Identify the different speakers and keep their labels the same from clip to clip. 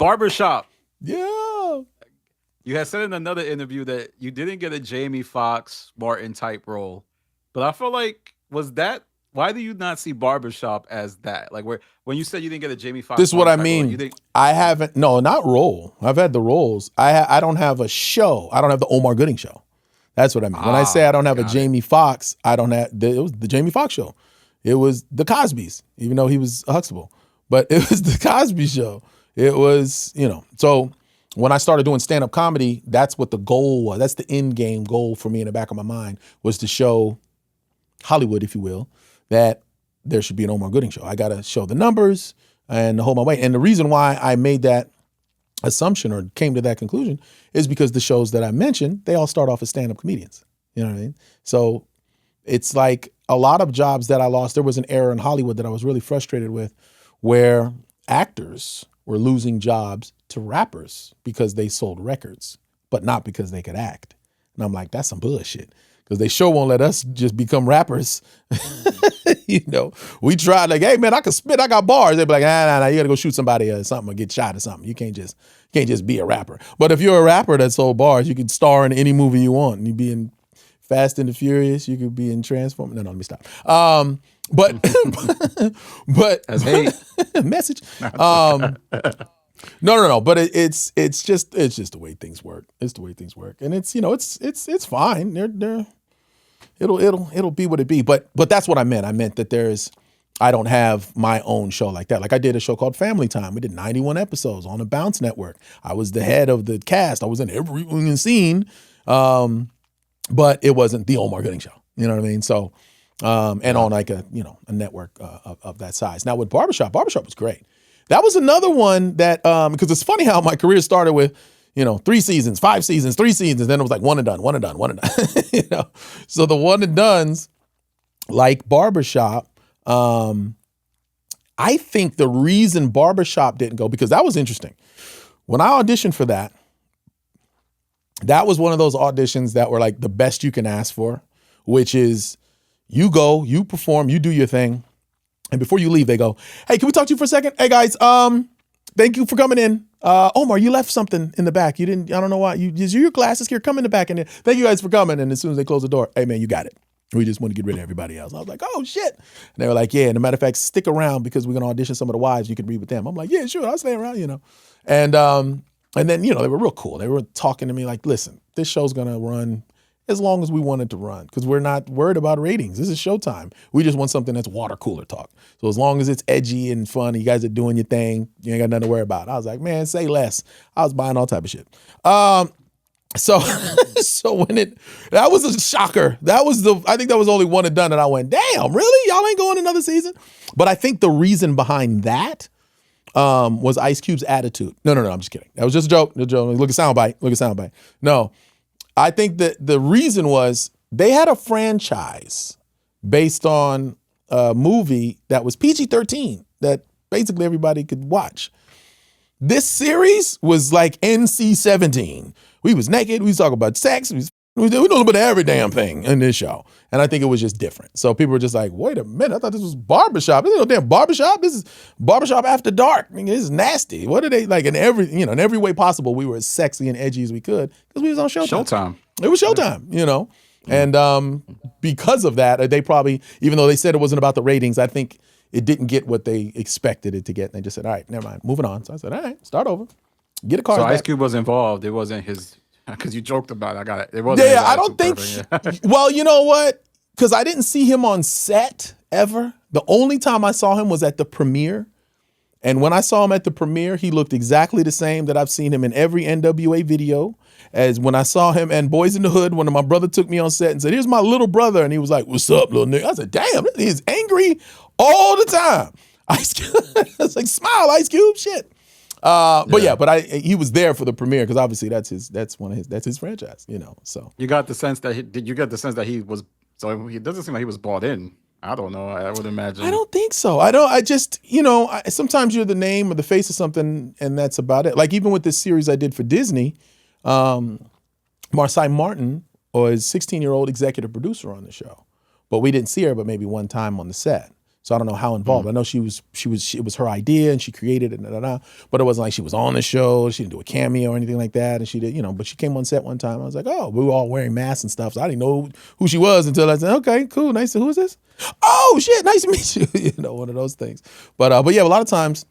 Speaker 1: Barbershop.
Speaker 2: Yeah.
Speaker 1: You had said in another interview that you didn't get a Jamie Foxx Martin type role, but I feel like was that why do you not see Barbershop as that? Like where when you said you didn't get a Jamie
Speaker 2: This
Speaker 1: Foxx
Speaker 2: is what
Speaker 1: Martin
Speaker 2: I
Speaker 1: type role, you
Speaker 2: mean.
Speaker 1: think
Speaker 2: I haven't, no, not role. I've had the roles. I don't have a show. I don't have the Omar Gooding show. That's what I mean. When I say I don't have a
Speaker 1: got it.
Speaker 2: Jamie Foxx, I don't have, it was the Jamie Foxx show. It was the Cosby's, even though he was a Huxtable. But it was the Cosby show. It was, so when I started doing stand-up comedy, that's what the goal was. That's the end game goal for me in the back of my mind, was to show Hollywood, if you will, that there should be an Omar Gooding show. I got to show the numbers and hold my weight. And the reason why I made that assumption or came to that conclusion is because the shows that I mentioned, they all start off as stand-up comedians. You know what I mean? So it's like a lot of jobs that I lost. There was an era in Hollywood that I was really frustrated with where actors were losing jobs to rappers because they sold records, but not because they could act. And I'm like, that's some bullshit. Because they sure won't let us just become rappers. We tried like, hey man, I can spit, I got bars. They'd be like, nah, you gotta go shoot somebody or something or get shot or something. You can't just be a rapper. But if you're a rapper that sold bars, you could star in any movie you want. You be in Fast and the Furious, you could be in Transformers. No, let me stop. But
Speaker 1: That's hate.
Speaker 2: message. No. But it's just the way things work. It's the way things work, and it's fine. It'll be what it be. But that's what I meant. I meant that I don't have my own show like that. Like I did a show called Family Time. We did 91 episodes on the Bounce Network. I was the head of the cast. I was in every scene, but it wasn't the Omar Gooding show. You know what I mean? So, and on like a network of that size. Now with Barbershop was great. That was another one that, because it's funny how my career started with, 3 seasons, 5 seasons, 3 seasons. Then it was like one and done. So the one and dones, like Barbershop, I think the reason Barbershop didn't go, because that was interesting. When I auditioned for that was one of those auditions that were like the best you can ask for, which is you go, you perform, you do your thing. And before you leave, they go, hey, can we talk to you for a second? Hey guys, thank you for coming in. Omar, you left something in the back. I don't know why. Your glasses here, come in the back. And thank you guys for coming. And as soon as they close the door, hey man, you got it. We just want to get rid of everybody else. And I was like, oh shit. And they were like, yeah, and a matter of fact, stick around because we're going to audition some of the wives. You can read with them. I'm like, yeah, sure, I'll stay around, And then, they were real cool. They were talking to me like, listen, this show's going to run as long as we want it to run because we're not worried about ratings. This is showtime. We just want something that's water cooler talk. So as long as it's edgy and fun, you guys are doing your thing, you ain't got nothing to worry about. I was like, man, say less. I was buying all type of shit. So when that was a shocker. I think that was only one and done. And I went, damn, really? Y'all ain't going another season? But I think the reason behind that was Ice Cube's attitude. No, I'm just kidding. That was just a joke. Look at soundbite. No, I think that the reason was they had a franchise based on a movie that was PG-13 that basically everybody could watch. This series was like NC-17. We was naked. We was talking about sex. We did a little bit of every damn thing in this show. And I think it was just different. So people were just like, wait a minute. I thought this was Barbershop. This is no damn Barbershop. This is Barbershop After Dark. I mean, this is nasty. What are they like in every way possible? We were as sexy and edgy as we could because we was on Showtime. It was Showtime, And because of that, they probably, even though they said it wasn't about the ratings, I think it didn't get what they expected it to get. And they just said, all right, never mind, moving on. So I said, all right, start over. Get a car.
Speaker 1: So Ice Cube was involved. It wasn't his, because you joked about it. I got it. It wasn't.
Speaker 2: Yeah, I don't think. Well, you know what? Because I didn't see him on set ever. The only time I saw him was at the premiere. And when I saw him at the premiere, he looked exactly the same that I've seen him in every NWA video. As when I saw him and Boys in the Hood, when my brother took me on set and said, here's my little brother. And he was like, what's up, little nigga? I said, damn, he's angry all the time. Ice Cube. I was like, smile, Ice Cube, shit. But he was there for the premiere because obviously that's his franchise, So
Speaker 1: you got the sense that did you get the sense that he was? So it doesn't seem like he was bought in. I don't know. I would imagine.
Speaker 2: I don't think so. I just sometimes you're the name or the face of something, and that's about it. Like even with this series I did for Disney, Marcy Martin was 16-year-old executive producer on the show, but we didn't see her but maybe one time on the set. So I don't know how involved. I know it was her idea and she created it, but it wasn't like she was on the show. She didn't do a cameo or anything like that. And she did, but she came on set one time. I was like, oh, we were all wearing masks and stuff. So I didn't know who she was until I said, okay, cool, nice. Who is this? Oh shit, nice to meet you. One of those things. But yeah, a lot of times,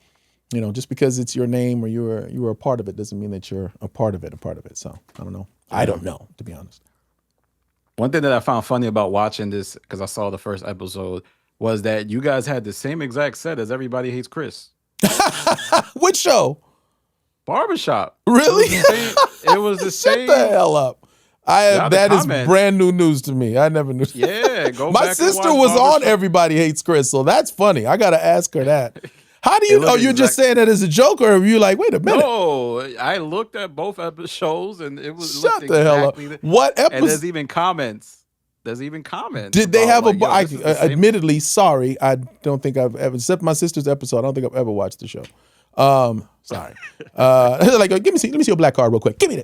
Speaker 2: just because it's your name or you were a part of it doesn't mean that you're a part of it. So I don't know. I don't know, to be honest.
Speaker 1: One thing that I found funny about watching this, because I saw the first episode, was that you guys had the same exact set as Everybody Hates Chris.
Speaker 2: Which show?
Speaker 1: Barbershop.
Speaker 2: Really?
Speaker 1: It was the same.
Speaker 2: Shut the hell up. That is brand new news to me. I never knew.
Speaker 1: Yeah, go
Speaker 2: My
Speaker 1: back
Speaker 2: sister
Speaker 1: and watch
Speaker 2: was on
Speaker 1: Barbershop.
Speaker 2: Everybody Hates Chris, so that's funny. I got to ask her that. How do you know? You're just saying that as a joke, or are you like, wait a minute?
Speaker 1: No, I looked at both shows and it was
Speaker 2: Shut the hell up. What episode?
Speaker 1: And there's even comments.
Speaker 2: Did they have admittedly, sorry, I don't think I've ever, except my sister's episode, I don't think I've ever watched the show. Sorry. Like, let me see your black card real quick. Give me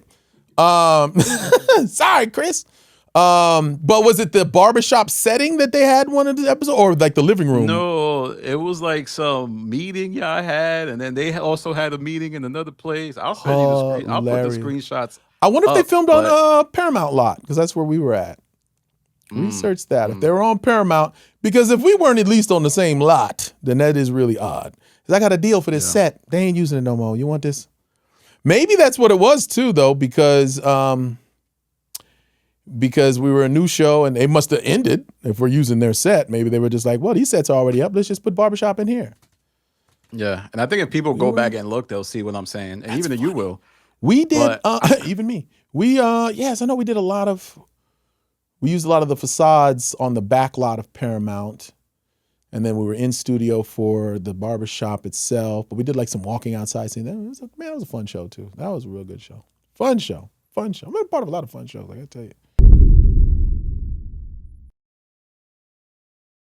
Speaker 2: that. Sorry, Chris. But was it the barbershop setting that they had one of the episodes, or like the living room?
Speaker 1: No, it was like some meeting y'all had, and then they also had a meeting in another place. I'll send you the screen. I'll put the screenshots.
Speaker 2: I wonder if they filmed on Paramount lot, because that's where we were at. Research that. If they were on Paramount, because if we weren't at least on the same lot, then that is really odd. Because I got a deal for this set. They ain't using it no more. You want this? Maybe that's what it was too, though, because we were a new show and they must have ended. If we're using their set, maybe they were just like, well, these sets are already up. Let's just put Barbershop in here.
Speaker 1: Yeah, and I think if people go back and look, they'll see what I'm saying, and even if you will.
Speaker 2: We did, even me. Yes, I know we did we used a lot of the facades on the back lot of Paramount. And then we were in studio for the barbershop itself. But we did like some walking outside scene. That was a fun show too. That was a real good show. Fun show. I've been part of a lot of fun shows, like I tell you.